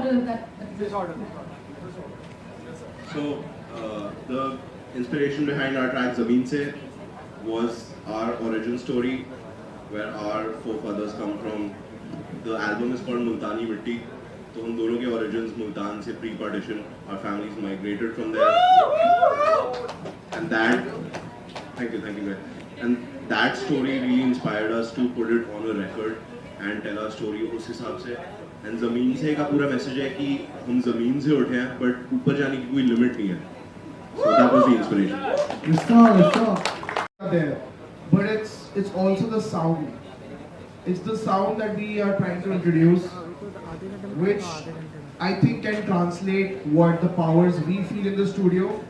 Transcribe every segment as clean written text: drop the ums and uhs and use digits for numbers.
order that. This order. So, the inspiration behind our track Zameen Se was our origin story, where our forefathers come from. The album is called Multani Mitti. तो हम दोनों के origins Multan से pre-partition, our families migrated from there, and thank you man. And that story really inspired us to put it on a record and tell our story उस हिसाब से. And ज़मीन से का पूरा message है कि हम ज़मीन से उठे हैं, but ऊपर जाने की कोई limit नहीं है. So that was the inspiration. It's there, but it's also the sound. It's the sound that we are trying to introduce, which I think can translate what the powers we feel in the studio,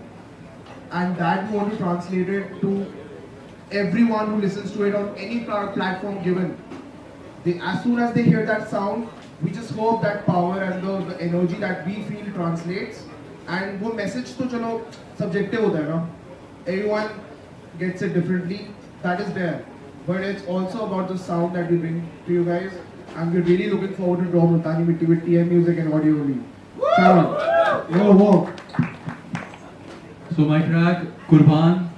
and that we want to translate it to everyone who listens to it on any platform given. As soon as they hear that sound, we just hope that power and the energy that we feel translates. And वो message तो चलो subjective होता है ना, everyone gets it differently, that is there. But it's also about the sound that we bring to you guys, and we're really looking forward to draw Multani Mitti with TM Music and Audio only. Sharon, yo, walk. So my track Qurban,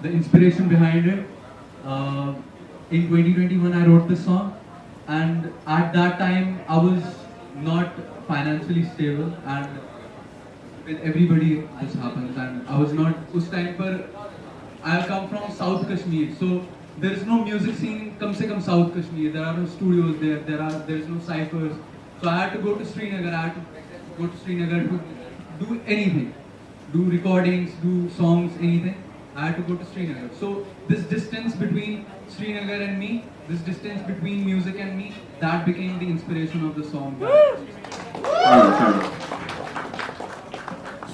the inspiration behind it, in 2021 I wrote this song, and at that time I was not financially stable, and with everybody this happens, and I was not उस time पर I come from South Kashmir, so there is no music scene कम से कम South Kashmir. There are no studios there. There is no ciphers. So I had to go to Srinagar. I had to go to Srinagar to do anything, do recordings, do songs, anything. I had to go to Srinagar. So this distance between Srinagar and me, this distance between music and me, that became the inspiration of the song.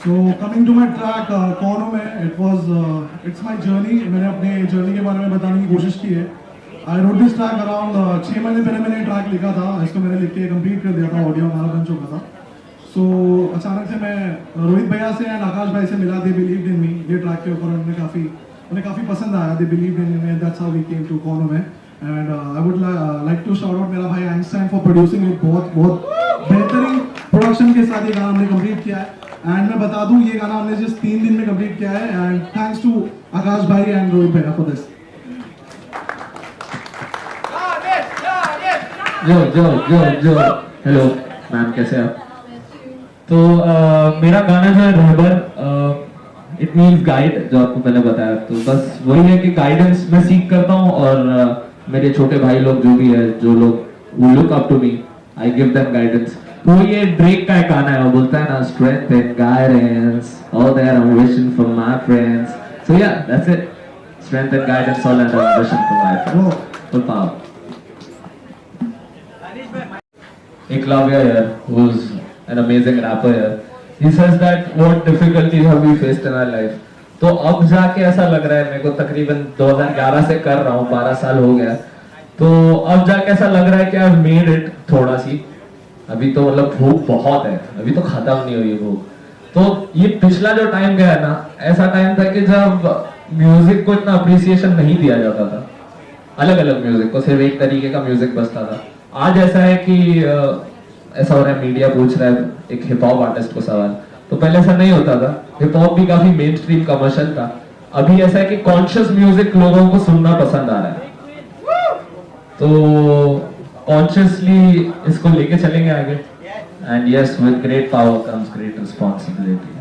So coming to my track कौन हूँ मैं, it's my journey. मैंने अपने journey के बारे में बताने की कोशिश की है. I wrote this track around 6 महीने पहले मैंने track लिखा था. इसको मैंने लिख के complete कर दिया था, audio हमारा बन चुका था. So अचानक से मैं रोहित भैया से and आकाश भाई से मिला. They believed in me. ये track के ऊपर उन्हें काफी पसंद आया. They believed in me, and that's how we came to कौन हूँ मैं. And I would like to shout out मेरा भाई Einstein for producing it. बहुत बेहतरीन production के साथ ये गाना हमने complete किया है. एंड मैं बता दूं ये गाना हमने जिस 3 दिन में कंप्लीट किया है, एंड थैंक्स टू आकाश भाई एंड रोहित भैया फॉर दिस. जो हेलो मैम, कैसे आप? तो मेरा गाना जो है रहबर, इट मीन्स गाइड, जो आपको पहले बताया. तो बस वही है कि गाइडेंस मैं सीख करता हूँ, और मेरे छोटे भाई लोग जो भी है, जो लोग who look up to me, I give them guidance. तो ये ड्रेक का एक गाना है, वो बोलता है ना, strength and guidance, all that I'm wishing for my friends. So yeah, that's it. Strength and guidance, all that I'm wishing for my friends. Full power. Eklavya here, who's an amazing rapper here, he says that what difficulties have we faced in our life. तो अब जाके ऐसा लग रहा है मेरे को, तकरीबन 2011 से कर रहा हूँ, 12 साल हो गया. तो अब जाके ऐसा लग रहा है कि I've made it थोड़ा सी. अभी तो मतलब भूख बहुत है, अभी तो खत्म नहीं हुई भूख. तो ये पिछला जो टाइम गया ना, ऐसा टाइम था कि जब म्यूजिक को इतना अप्रिसिएशन नहीं दिया जाता था. अलग अलग म्यूजिक को सिर्फ एक तरीके का म्यूजिक बजता था. आज ऐसा है कि ऐसा हो रहा है, मीडिया पूछ रहा है एक हिप हॉप आर्टिस्ट को सवाल. तो पहले ऐसा नहीं होता था. हिप हॉप भी काफी मेन स्ट्रीम कमर्शियल था. अभी ऐसा है कि कॉन्शियस म्यूजिक लोगों को सुनना पसंद आ रहा है. तो कॉन्शियसली इसको लेके चलेंगे आगे. And yes, with great power comes great responsibility.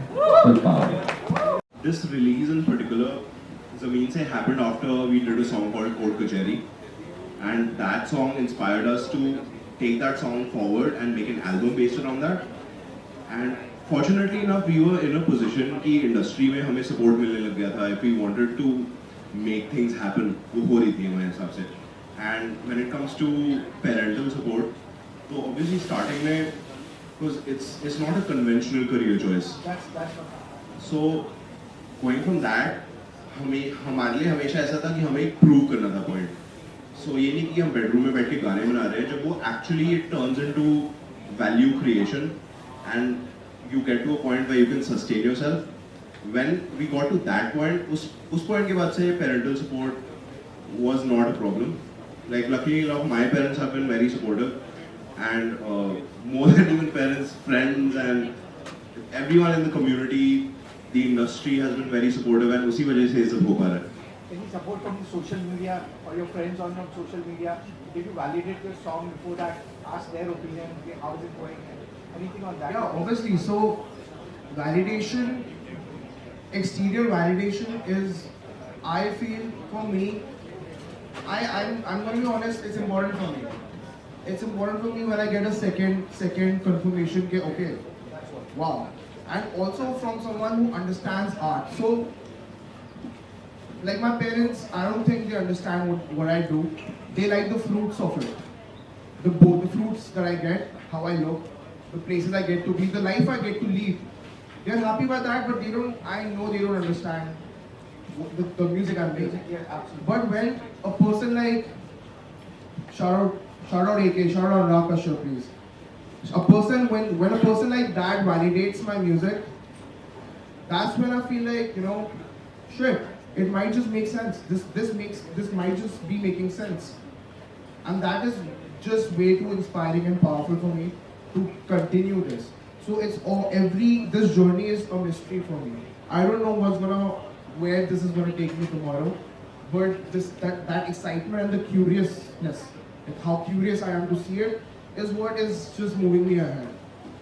Full power. This release in particular, Zameen Se, happened after we did a song called Court Kacheri, and that song inspired us to take that song forward and make an album based around that. And fortunately enough, we were in a position कि industry में हमें support मिलने लग गया था. If we wanted to make things happen, वो हो रही थी हमारे हिसाब से. And when it comes to parental support, तो obviously starting में, because it's not a conventional career choice. So going from that, हमारे लिए हमेशा ऐसा था कि हमें एक प्रूव करना था पॉइंट. सो ये नहीं कि हम बेडरूम में बैठ के गाने बना रहे हैं, जब वो actually it turns into value creation and you get to a point where you can sustain yourself. When we got to that point, उस पॉइंट के बाद से parental support was not a problem. Like luckily enough, my parents have been very supportive, and more than even parents, friends and everyone in the community, the industry has been very supportive, and उसी वजह से ये सब हो पा रहा है. Any support from the social media or your friends on your social media? Did you validate your song before that? Ask their opinion. Okay, how is it going? Anything on that? Yeah, obviously. So, validation, exterior validation is, I feel, for me, I'm going to be honest, it's important for me. It's important for me when I get a second confirmation, that okay, wow. And also from someone who understands art. So, like my parents, I don't think they understand what I do. They like the fruits of it. The fruits that I get, how I look, the places I get to be, the life I get to lead. They're happy by that, but I know they don't understand the music I'm making. Yeah, absolutely. But when a person like, shout out AK, shout out Rak Kashyap, please. When a person like that validates my music, that's when I feel like, shit, it might just make sense. This might just be making sense. And that is just way too inspiring and powerful for me to continue this. So this journey is a mystery for me. I don't know where this is gonna take me tomorrow, but that excitement and the curiousness, like how curious I am to see it, is what is just moving me ahead.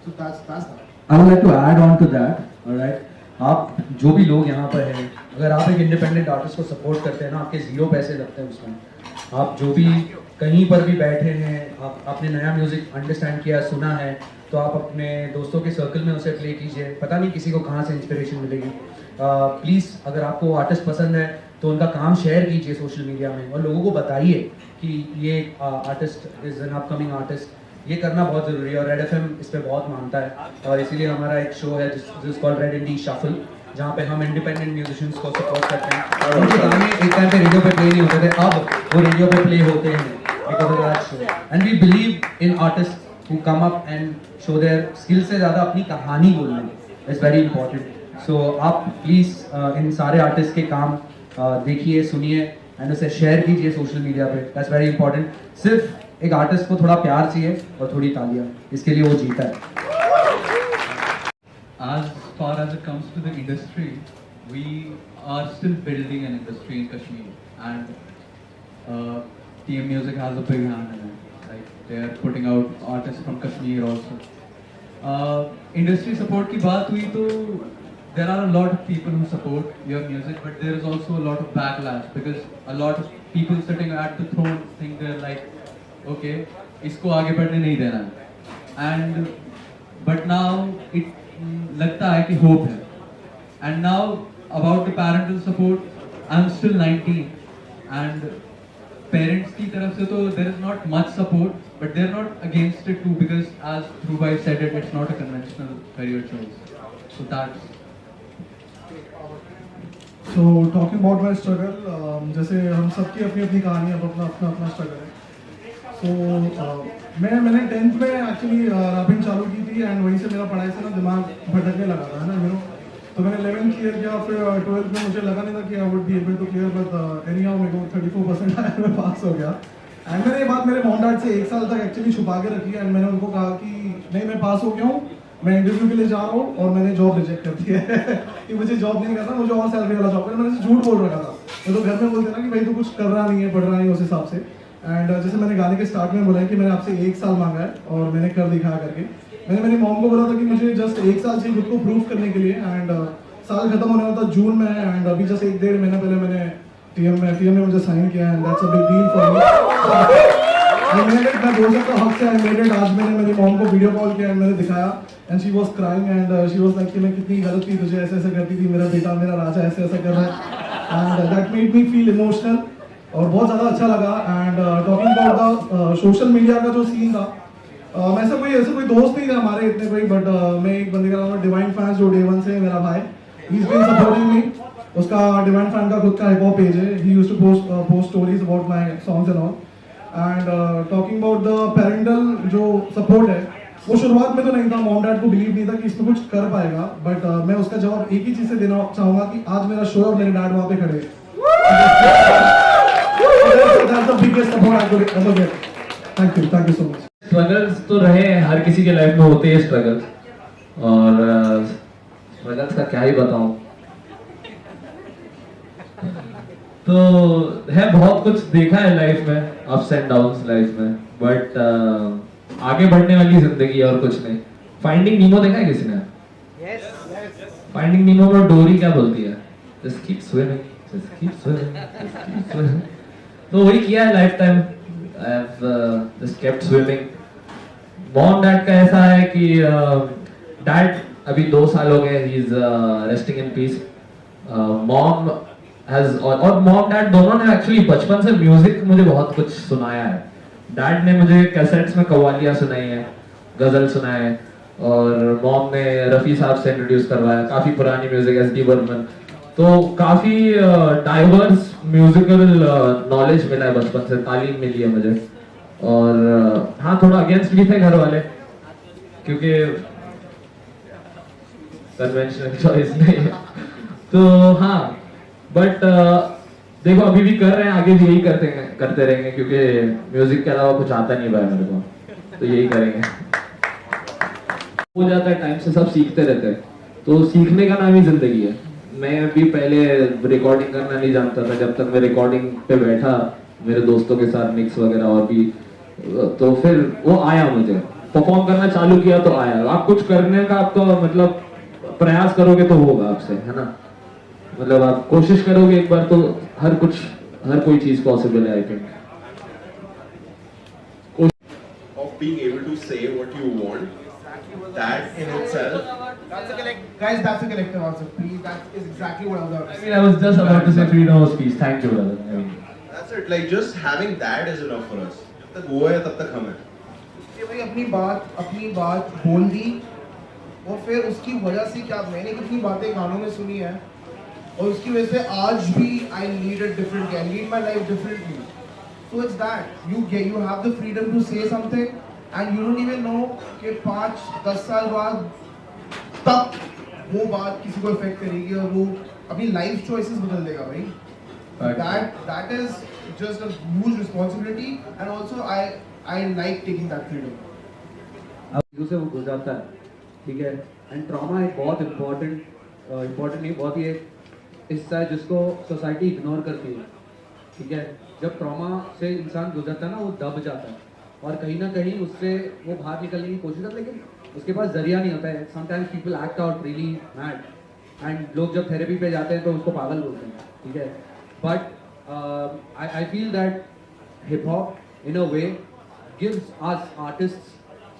So that's that. I would like to add on to that, alright? आप जो भी लोग यहाँ पर हैं, अगर आप एक इंडिपेंडेंट आर्टिस्ट को सपोर्ट करते हैं ना, आपके 0 पैसे लगते हैं उसमें. आप जो भी कहीं पर भी बैठे हैं, आपने नया म्यूजिक अंडरस्टैंड किया, सुना है, तो आप अपने दोस्तों के सर्कल में उसे प्ले कीजिए. पता नहीं किसी को कहाँ से इंस्पिरेशन मिलेगी. प्लीज़ अगर आपको आर्टिस्ट पसंद है तो उनका काम शेयर कीजिए सोशल मीडिया में और लोगों को बताइए कि ये artist is an upcoming artist. ये करना बहुत ज़रूरी है और रेड एफएम इस पर बहुत मानता है और इसीलिए हमारा एक शो है जिस कॉल्ड रेड इंडी शफल, जहाँ पे हम इंडिपेंडेंट म्यूजिशियंस को सपोर्ट करते हैं. उनके गाने एक टाइम पे रेडियो पे प्ले नहीं होते थे, अब वो रेडियो पे प्ले होते हैं because of that show. And we believe in artist who come up and show their skill से ज़्यादा अपनी कहानी बोलना इज़ वेरी इंपॉर्टेंट. सो आप प्लीज़ इन सारे आर्टिस्ट के काम देखिए, सुनिए एंड उसे शेयर कीजिए सोशल मीडिया पे. That's very important. सिर्फ एक आर्टिस्ट को थोड़ा प्यार चाहिए और थोड़ी तालियां, इसके लिए वो जीता है. As far as it comes to the industry, we are still building an industry in Kashmir, and TM Music has a big hand in it. Like they are putting out artists from Kashmir also. Industry support की बात हुई तो there are a lot of people who support your music, but there is also a lot of backlash because a lot of people sitting at the throne think they're like, okay, इसको आगे बढ़ने नहीं देना. And but now it लगता है कि hope है. And now about the parental support, I'm still 19 and parents की तरफ से तो there is not much support, but they're not against it too because as Dhrubai said it, it's not a conventional career choice. So that's. So talking about my struggle, जैसे हम सबकी अपनी अपनी कहानी है, अपना स्ट्रगल है. So मैंने 10th में एक्चुअली रैपिंग चालू की थी एंड वहीं से मेरा पढ़ाई से ना दिमाग भटकने लगा था, है ना. तो मैंने 11th क्लियर किया, फिर 12th में मुझे लगा नहीं था कि I would be able to clear, but anyhow मेरे को 34% आया, मैं पास हो गया. एंड मैंने ये बात मेरे मॉम डैड से 1 साल तक एक्चुअली छुपा के रखी है. एंड मैंने उनको कहा कि नहीं, मैं पास हो गया हूँ, मैं इंटरव्यू के लिए जा रहा हूँ और मैंने जॉब रिजेक्ट कर दी है कि मुझे जॉब नहीं करना, मुझे और सैलरी वाला जॉब करना. मैंने झूठ बोल रखा था. तो घर में बोलते ना कि भाई तू कुछ कर रहा नहीं है, पढ़ रहा नहीं है उस हिसाब से. एंड जैसे मैंने गाने के स्टार्ट में बोला है कि मैंने आपसे 1 साल मांगा है और मैंने कर दिखाया करके. मैंने मेरी मॉम को बोला था कि मुझे जस्ट 1 साल चाहिए खुद को प्रूव करने के लिए. एंड साल खत्म होने वाला था जून में, एंड अभी जस्ट 1-1.5 महीना पहले मैंने टीएम में मुझे साइन किया. And that's a big deal for me. मैं बोल सकता हक से आई मेड इट. आज मैंने मेरी मॉम को वीडियो कॉल किया एंड मैंने दिखाया and she was crying and she was like कि मैं कितनी गलत थी, तुझे ऐसे ऐसे करती थी, मेरा बेटा मेरा राजा ऐसे ऐसा कर रहा है. And that made me feel emotional और बहुत ज़्यादा अच्छा लगा. And talking about the social media का जो सीन था, ऐसा कोई दोस्त नहीं था हमारे इतने कोई, बट मैं एक बंदे का नाम है डिवाइन फैंस, जो डे 1 से मेरा भाई, he is been supporting me. उसका डिवाइन फैन का खुद का हिप हॉप पेज है. He used to post stories about my songs and all. And talking about the parental जो सपोर्ट है, वो शुरुआत में तो नहीं था. मॉम डैड को बिलीव नहीं था कि इसमें कुछ कर पाएगा, बट मैं उसका जवाब एक ही चीज़ से देना चाहूँगा कि आज मेरा शो और मेरे डैड वहाँ पे खड़े हैं. That's the biggest support I could ever get. Thank you so much. Struggles तो रहे हैं, हर किसी के लाइफ में होते हैं स्ट्रगल्स, और स्ट्रगल्स का क्या ही बताऊं। तो है, बहुत कुछ देखा है लाइफ में, अप्स एंड डाउन्स लाइफ में, बट आगे बढ़ने वाली जिंदगी और कुछ नहीं। फाइंडिंग नीमो देखा है किसी ने? फाइंडिंग नीमो में डोरी क्या बोलती है? Just keep swimming, just keep swimming, just keep swimming. तो वही किया है life time, I have just kept swimming. Mom dad का ऐसा है कि डैड अभी 2 साल हो गए, he is resting in peace. Mom has, और मॉम डैड दोनों ने एक्चुअली बचपन से म्यूजिक मुझे बहुत कुछ सुनाया है। डैड ने मुझे कैसेट्स में कव्वालियां सुनाई है, गजल सुनाए है, और मॉम ने रफी साहब से इंट्रोड्यूस करवाया, काफी पुरानी म्यूजिक, एस.डी. बर्मन। तो काफी डाइवर्स म्यूजिकल नॉलेज मिला है बचपन से, तालीम मिली है मुझे। और हाँ, थोड़ा अगेंस्ट भी थे घर वाले, क्योंकि कन्वेंशनल चॉइस नहीं है। तो हाँ, बट देखो अभी भी कर रहे हैं, आगे भी यही करते रहेंगे, क्योंकि म्यूजिक के अलावा कुछ आता नहीं भाई मेरे को, तो यही करेंगे। हो जाता है टाइम से, सब सीखते रहते हैं, तो सीखने का नाम ही जिंदगी है। मैं भी पहले रिकॉर्डिंग करना नहीं जानता था, जब तक मैं रिकॉर्डिंग पे बैठा मेरे दोस्तों के साथ मिक्स वगैरह और भी, तो फिर वो आया, मुझे परफॉर्म करना चालू किया तो आया। आप कुछ करने का आपको मतलब प्रयास करोगे तो होगा आपसे, है ना? मतलब आप कोशिश करोगे एक बार तो हर कोई चीज पॉसिबल है, I think. Of being able to say what you want, that in itself. Guys, that's a collective answer. Please, that is exactly what I was about to say. I was just about to say freedom of speech. Thank you, brother. I mean, That's it. Like just having that is enough for us. जब तक वो है तब तक हम हैं। कि भाई अपनी बात बोल दी, और फिर उसकी वजह से क्या, मैंने कितनी बातें गानों में सुनी है, और उसकी वजह से आज भी I lead it differently, I lead my life differently. So it's that you have the freedom to say something, and you don't even know कि 5-10 साल बाद तक वो बात किसी को इफेक्ट करेगी, और वो अपनी लाइफ चॉइसेस बदल देगा भाई। That is just a huge responsibility, and also I like taking that freedom. अब से वो गुजरता है, ठीक है, एंड ट्रॉमा एक बहुत इम्पोर्टेंट नहीं, बहुत ही एक हिस्सा है जिसको सोसाइटी इग्नोर करती है, ठीक है। जब ट्रॉमा से इंसान गुजरता है ना, वो दब जाता है, और कहीं ना कहीं उससे वो बाहर निकलने की कोशिश करता है, लेकिन उसके पास जरिया नहीं होता है। Sometimes people act out really mad, and लोग जब थेरेपी पे जाते हैं तो उसको पागल बोलते हैं, ठीक है। But I feel that hip hop in a way gives us artists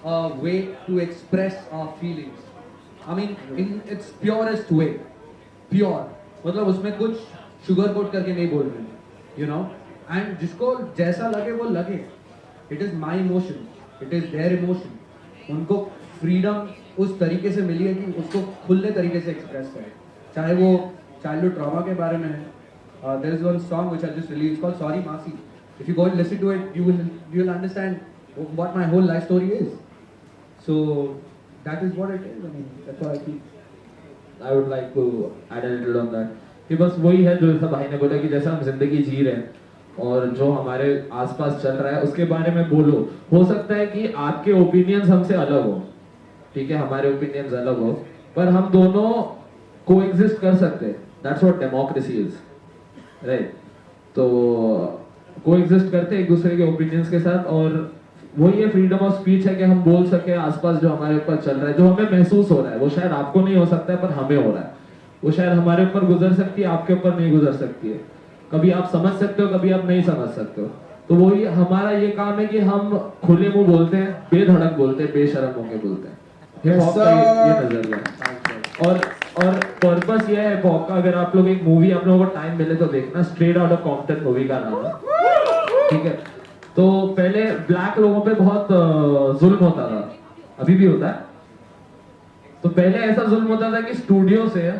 a way to express our feelings. I mean, in its purest way, pure. मतलब उसमें कुछ sugar coat करके नहीं बोल रहे, you know. And जिसको जैसा लगे वो लगे. It is my emotion. It is their emotion. उनको freedom उस तरीके से मिली है कि उसको खुले तरीके से express करें. चाहे वो childhood trauma के बारे में है. There is one song which I just released called Sorry Masi. If you go and listen to it, you will understand what my whole life story is. So that is what it is. I mean, that's what I feel. I would like to add a little on that. कि बस वही है जो सब भाई ने बोला कि जैसा हम जिंदगी जी रहे हैं और जो हमारे आसपास चल रहा है उसके बारे में बोलो। हो सकता है कि आपके ओपिनियंस हमसे अलग हो, ठीक है, हमारे ओपिनियंस अलग हो, पर हम दोनों कोएग्जिस्ट कर सकते हैं। That's what democracy is, right? तो कोएग्जिस्ट करते हैं एक दूसरे के ओपिनियंस के साथ, और वही है फ्रीडम ऑफ स्पीच है कि हम बोल सके आसपास जो हमारे ऊपर चल रहा है, जो हमें महसूस हो रहा है। वो शायद आपको नहीं हो सकता है पर हमें हो रहा है। वो शायद हमारे ऊपर गुजर सकती है, आपके ऊपर नहीं गुजर सकती है। कभी आप समझ सकते हो, कभी आप नहीं समझ सकते हो। तो वही हमारा ये काम है कि हम खुले मुंह बोलते हैं, बेधड़क बोलते हैं, बेशर्म होकर बोलते हैं। हिप हॉप का ये नजरिया और पर्पस ये है हिप हॉप का। अगर आप लोग एक मूवी, आप लोगों को टाइम मिले तो देखना, straight out of Compton movie का नाम है, ठीक है। तो पहले ब्लैक लोगों पे बहुत जुल्म होता था, अभी भी होता है। तो पहले ऐसा जुल्म होता था कि स्टूडियो से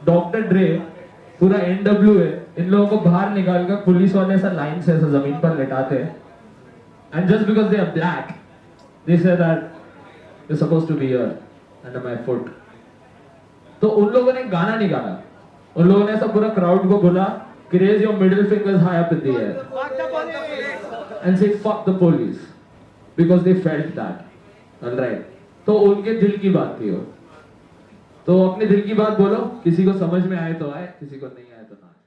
डॉक्टर ड्रे, पूरा NWA, इन लोगों को बाहर निकाल कर पुलिस वाले ऐसा लाइन से ऐसा जमीन पर लेटाते हैं, and just because they are black they say that you supposed to be here under my foot. तो उन लोगों ने गाना निकाला, उन लोगों ने ऐसा पूरा क्राउड को बोला कि raise your middle fingers high up in the air and say fuck the police, because they felt that. Alright. तो उनके दिल की बात थी वो. तो अपने दिल की बात बोलो, किसी को समझ में आए तो आए, किसी को नहीं आए तो ना.